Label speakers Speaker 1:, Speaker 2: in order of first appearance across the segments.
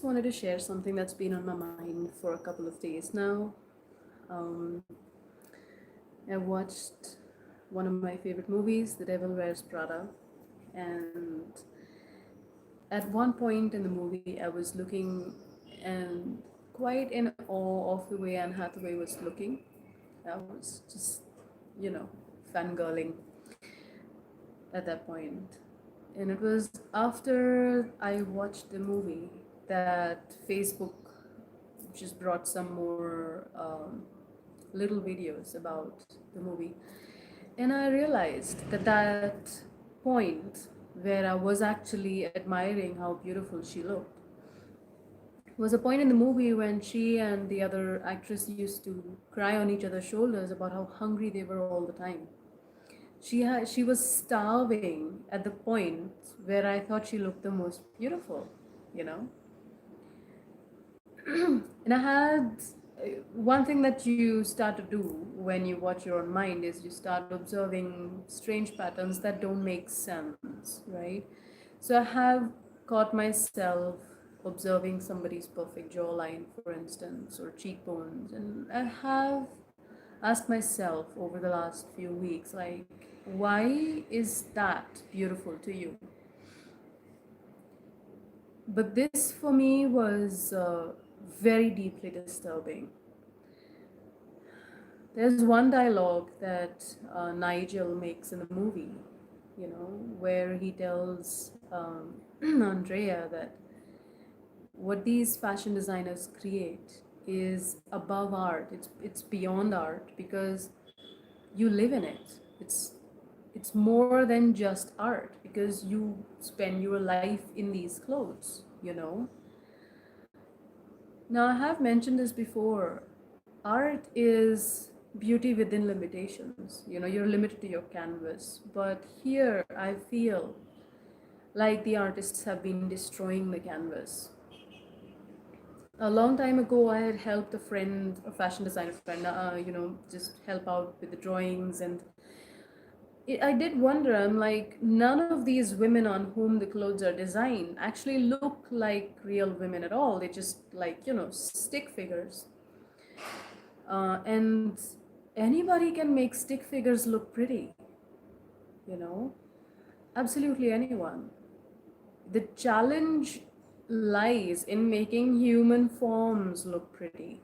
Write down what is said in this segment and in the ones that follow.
Speaker 1: wanted to share something that's been on my mind for a couple of days now. Um, I watched one of my favorite movies, The Devil Wears Prada, and at one point in the movie, I was looking and quite in awe of the way Anne Hathaway was looking. I was just, you know, fangirling at that point. And it was after I watched the movie that Facebook just brought some more little videos about the movie. And I realized that that point where I was actually admiring how beautiful she looked was a point in the movie when she and the other actress used to cry on each other's shoulders about how hungry they were all the time. She was starving at the point where I thought she looked the most beautiful, you know. And I had one thing that you start to do when you watch your own mind is you start observing strange patterns that don't make sense, right? So I have caught myself observing somebody's perfect jawline, for instance, or cheekbones, and I have asked myself over the last few weeks, like, why is that beautiful to you? But this for me was very deeply disturbing. There's one dialogue that Nigel makes in the movie, you know, where he tells Andrea that what these fashion designers create is above art. It's beyond art because you live in it. It's more than just art because you spend your life in these clothes, you know. Now, I have mentioned this before. Art is beauty within limitations. You know, you're limited to your canvas. But here, I feel like the artists have been destroying the canvas. A long time ago, I had helped a friend, a fashion designer friend, just help out with the drawings. And I did wonder, I'm like, none of these women on whom the clothes are designed actually look like real women at all. They just like, stick figures. And anybody can make stick figures look pretty, you know, absolutely anyone. The challenge lies in making human forms look pretty,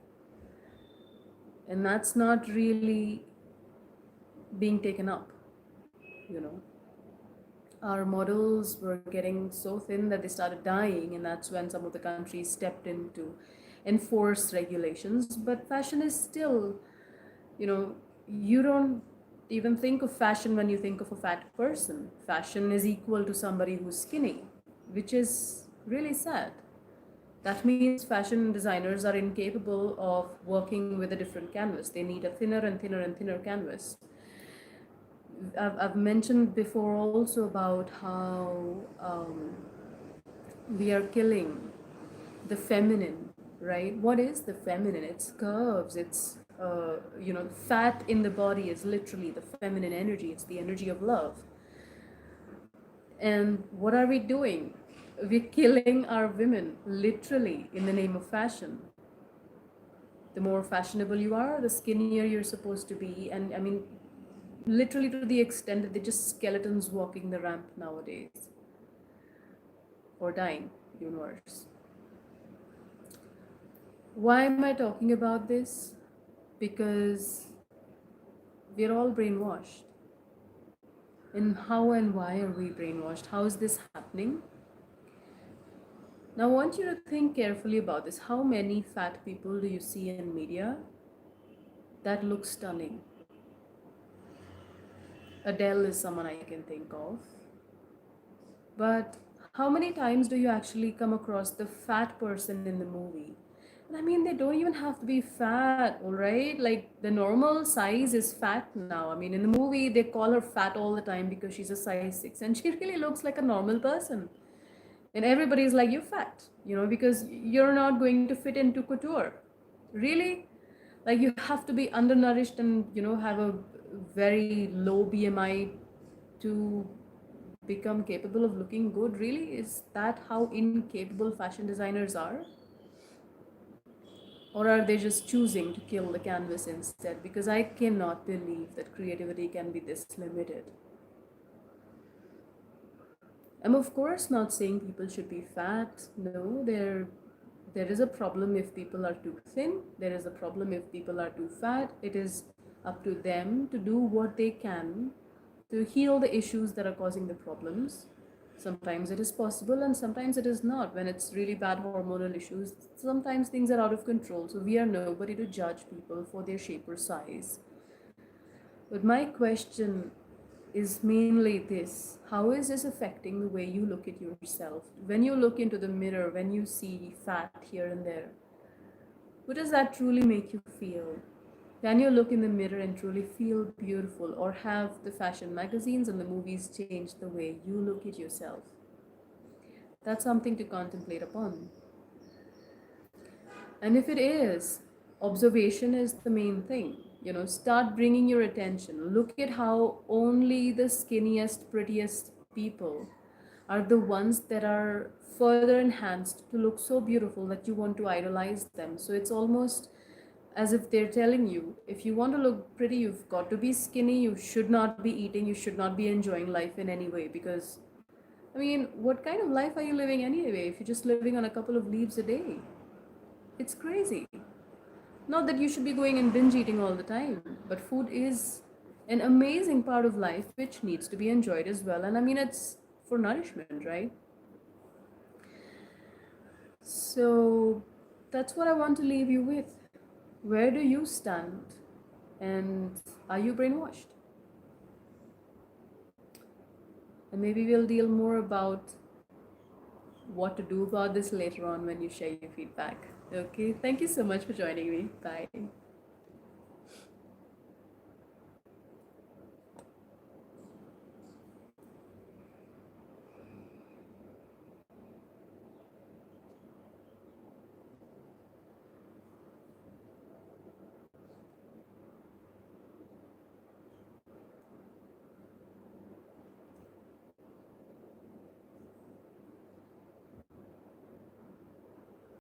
Speaker 1: and that's not really being taken up, you know. Our models were getting so thin that they started dying, and that's when some of the countries stepped in to enforce regulations. But fashion is still, you don't even think of fashion when you think of a fat person. Fashion is equal to somebody who's skinny, which is really sad. That means fashion designers are incapable of working with a different canvas. They need a thinner and thinner and thinner canvas. I've mentioned before also about how we are killing the feminine, right? What is the feminine? It's curves, it's, fat in the body is literally the feminine energy, it's the energy of love. And what are we doing? We're killing our women, literally, in the name of fashion. The more fashionable you are, the skinnier you're supposed to be. And I mean, literally to the extent that they're just skeletons walking the ramp nowadays, or dying, even worse. Why am I talking about this? Because we're all brainwashed. And how and why are we brainwashed? How is this happening? Now, I want you to think carefully about this. How many fat people do you see in media that look stunning? Adele is someone I can think of. But how many times do you actually come across the fat person in the movie? And I mean, they don't even have to be fat, all right? Like, the normal size is fat now. I mean, in the movie, they call her fat all the time because she's a size 6, and she really looks like a normal person. And everybody's like, you're fat, because you're not going to fit into couture. Really? Like, you have to be undernourished and, have a very low BMI to become capable of looking good? Really, is that how incapable fashion designers are? Or are they just choosing to kill the canvas instead? Because I cannot believe that creativity can be this limited. I'm of course not saying people should be fat. No, there is a problem if people are too thin. There is a problem if people are too fat. It is up to them to do what they can to heal the issues that are causing the problems. Sometimes it is possible and sometimes it is not. When it's really bad hormonal issues, sometimes things are out of control. So we are nobody to judge people for their shape or size. But my question is mainly this: how is this affecting the way you look at yourself? When you look into the mirror, when you see fat here and there, what does that truly make you feel? Can you look in the mirror and truly feel beautiful, or have the fashion magazines and the movies changed the way you look at yourself? That's something to contemplate upon. And if it is, observation is the main thing. Start bringing your attention. Look at how only the skinniest, prettiest people are the ones that are further enhanced to look so beautiful that you want to idolize them. So it's almost as if they're telling you, if you want to look pretty, you've got to be skinny, you should not be eating, you should not be enjoying life in any way. Because, I mean, what kind of life are you living anyway if you're just living on a couple of leaves a day? It's crazy. Not that you should be going and binge eating all the time, but food is an amazing part of life which needs to be enjoyed as well. And I mean, it's for nourishment, right? So that's what I want to leave you with. Where do you stand? And are you brainwashed? And maybe we'll deal more about what to do about this later on when you share your feedback. Okay, thank you so much for joining me. Bye.